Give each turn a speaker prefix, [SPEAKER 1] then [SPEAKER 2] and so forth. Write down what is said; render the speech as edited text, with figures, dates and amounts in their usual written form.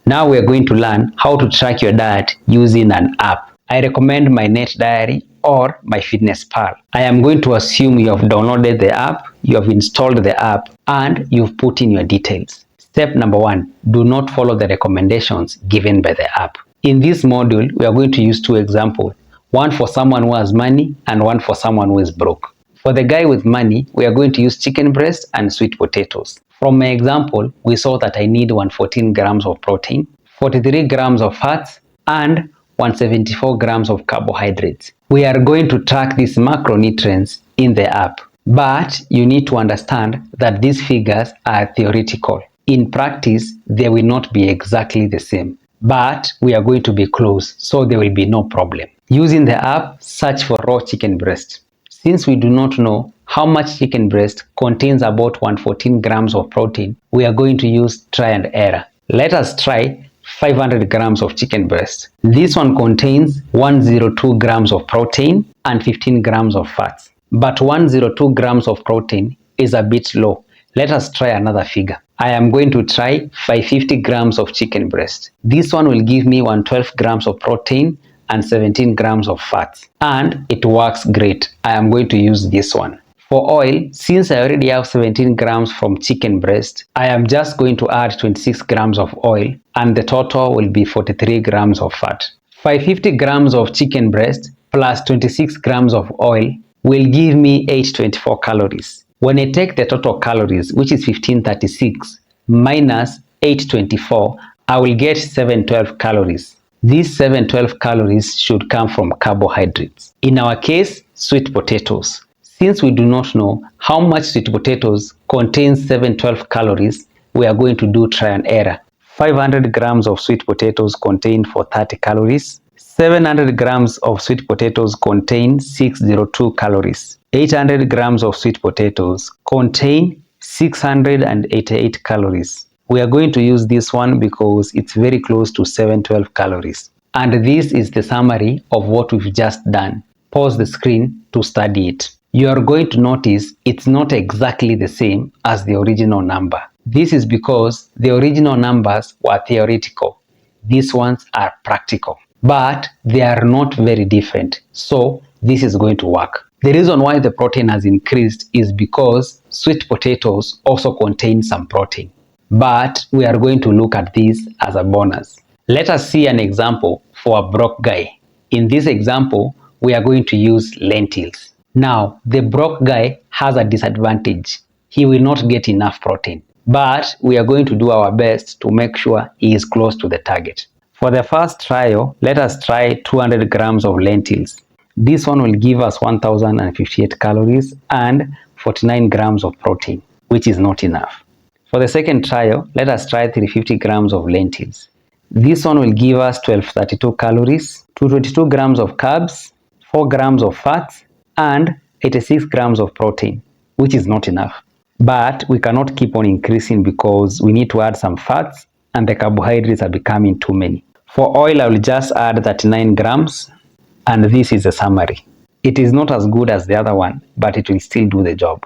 [SPEAKER 1] Now we are going to learn how to track your diet using an app. I recommend my Net Diary or my Fitness Pal. I am going to assume you have downloaded the app, you have installed the app, and you've put in your details. Step number 1, do not follow the recommendations given by the app. In this module, we are going to use two examples, one for someone who has money and one for someone who is broke. For the guy with money, we are going to use chicken breast and sweet potatoes. From my example, we saw that I need 114 grams of protein, 43 grams of fats, and 174 grams of carbohydrates. We are going to track these macronutrients in the app, but you need to understand that these figures are theoretical. In practice, they will not be exactly the same, but we are going to be close, so there will be no problem. Using the app, search for raw chicken breast. Since we do not know how much chicken breast contains about 114 grams of protein, we are going to use try and error. Let us try 500 grams of chicken breast. This one contains 102 grams of protein and 15 grams of fats. But 102 grams of protein is a bit low. Let us try another figure. I am going to try 550 grams of chicken breast. This one will give me 112 grams of protein and 17 grams of fats, and it works great. I am going to use this one. For oil, since I already have 17 grams from chicken breast, I am just going to add 26 grams of oil, and the total will be 43 grams of fat. 550 grams of chicken breast plus 26 grams of oil will give me 824 calories. When I take the total calories, which is 1536 minus 824, I will get 712 calories. These 712 calories should come from carbohydrates. In our case, sweet potatoes. Since we do not know how much sweet potatoes contain 712 calories, we are going to do try and error. 500 grams of sweet potatoes contain 430 calories. 700 grams of sweet potatoes contain 602 calories. 800 grams of sweet potatoes contain 688 calories. We are going to use this one because it's very close to 712 calories. And this is the summary of what we've just done. Pause the screen to study it. You are going to notice it's not exactly the same as the original number. This is because the original numbers were theoretical. These ones are practical. But they are not very different. So this is going to work. The reason why the protein has increased is because sweet potatoes also contain some protein. But we are going to look at this as a bonus. Let us see an example for a broke guy. In this example, we are going to use lentils. Now, the broke guy has a disadvantage. He will not get enough protein. But we are going to do our best to make sure he is close to the target. For the first trial, let us try 200 grams of lentils. This one will give us 1058 calories and 49 grams of protein, which is not enough. For the second trial, let us try 350 grams of lentils. This one will give us 1232 calories, 222 grams of carbs, 4 grams of fats, and 86 grams of protein, which is not enough. But we cannot keep on increasing because we need to add some fats and the carbohydrates are becoming too many. For oil, I will just add 39 grams, and this is a summary. It is not as good as the other one, but it will still do the job.